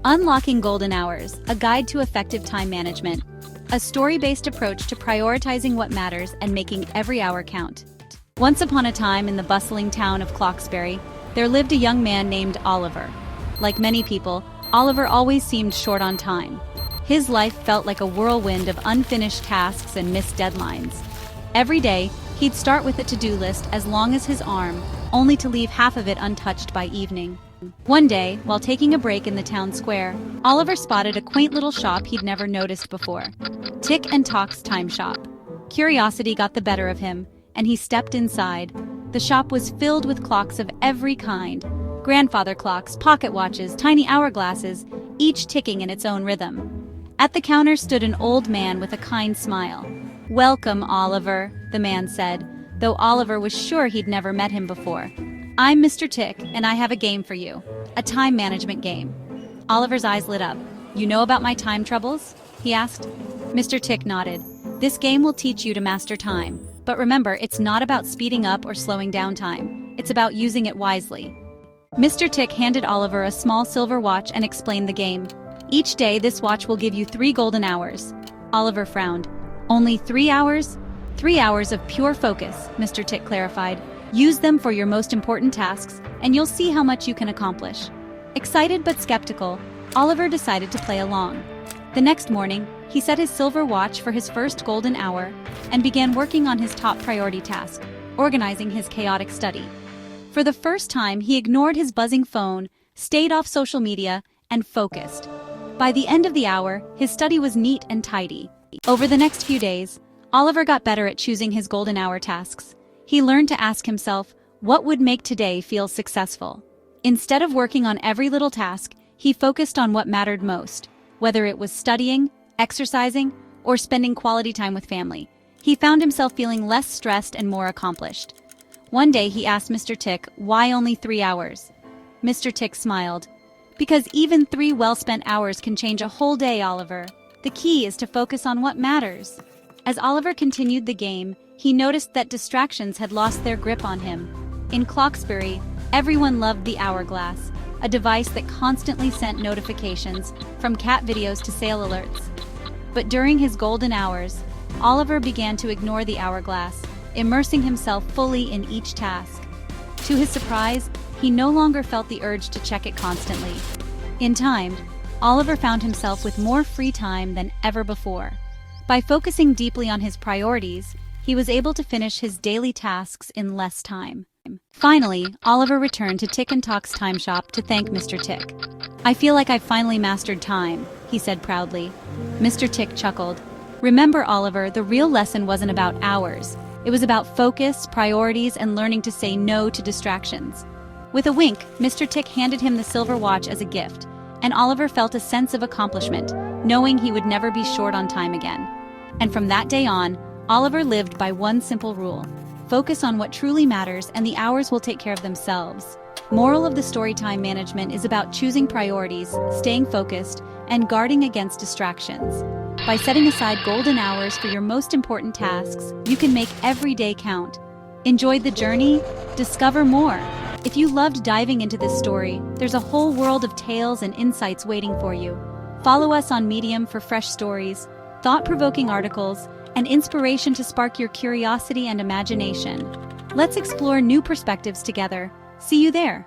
Unlocking Golden Hours, a guide to effective time management. A story-based approach to prioritizing what matters and making every hour count. Once upon a time in the bustling town of Clocksbury, there lived a young man named Oliver. Like many people, Oliver always seemed short on time. His life felt like a whirlwind of unfinished tasks and missed deadlines. Every day, he'd start with a to-do list as long as his arm, only to leave half of it untouched by evening. One day, while taking a break in the town square, Oliver spotted a quaint little shop he'd never noticed before. Tick and Tock's Time Shop. Curiosity got the better of him, and he stepped inside. The shop was filled with clocks of every kind. Grandfather clocks, pocket watches, tiny hourglasses, each ticking in its own rhythm. At the counter stood an old man with a kind smile. "Welcome, Oliver," the man said, though Oliver was sure he'd never met him before. "I'm Mr. Tick, and I have a game for you. A time management game." Oliver's eyes lit up. "You know about my time troubles?" he asked. Mr. Tick nodded. "This game will teach you to master time. But remember, it's not about speeding up or slowing down time. It's about using it wisely." Mr. Tick handed Oliver a small silver watch and explained the game. "Each day, this watch will give you 3 golden hours." Oliver frowned. "Only 3 hours?" "3 hours of pure focus," Mr. Tick clarified. "Use them for your most important tasks, and you'll see how much you can accomplish." Excited but skeptical, Oliver decided to play along. The next morning, he set his silver watch for his first golden hour and began working on his top priority task, organizing his chaotic study. For the first time, he ignored his buzzing phone, stayed off social media, and focused. By the end of the hour, his study was neat and tidy. Over the next few days, Oliver got better at choosing his golden hour tasks. He learned to ask himself, what would make today feel successful? Instead of working on every little task, he focused on what mattered most, whether it was studying, exercising, or spending quality time with family. He found himself feeling less stressed and more accomplished. One day he asked Mr. Tick, "Why only 3 hours?" Mr. Tick smiled. "Because even 3 well-spent hours can change a whole day, Oliver. The key is to focus on what matters." As Oliver continued the game, he noticed that distractions had lost their grip on him. In Clocksbury, everyone loved the hourglass, a device that constantly sent notifications, from cat videos to sale alerts. But during his golden hours, Oliver began to ignore the hourglass, immersing himself fully in each task. To his surprise, he no longer felt the urge to check it constantly. In time, Oliver found himself with more free time than ever before. By focusing deeply on his priorities, he was able to finish his daily tasks in less time. Finally, Oliver returned to Tick and Tock's Time Shop to thank Mr. Tick. "I feel like I've finally mastered time," he said proudly. Mr. Tick chuckled. "Remember, Oliver, the real lesson wasn't about hours. It was about focus, priorities, and learning to say no to distractions." With a wink, Mr. Tick handed him the silver watch as a gift, and Oliver felt a sense of accomplishment, knowing he would never be short on time again. And from that day on, Oliver lived by one simple rule: focus on what truly matters, and the hours will take care of themselves. Moral of the story: time management is about choosing priorities, staying focused, and guarding against distractions. By setting aside golden hours for your most important tasks, you can make every day count. Enjoy the journey? Discover more. If you loved diving into this story, there's a whole world of tales and insights waiting for you. Follow us on Medium for fresh stories, thought-provoking articles, and inspiration to spark your curiosity and imagination. Let's explore new perspectives together. See you there.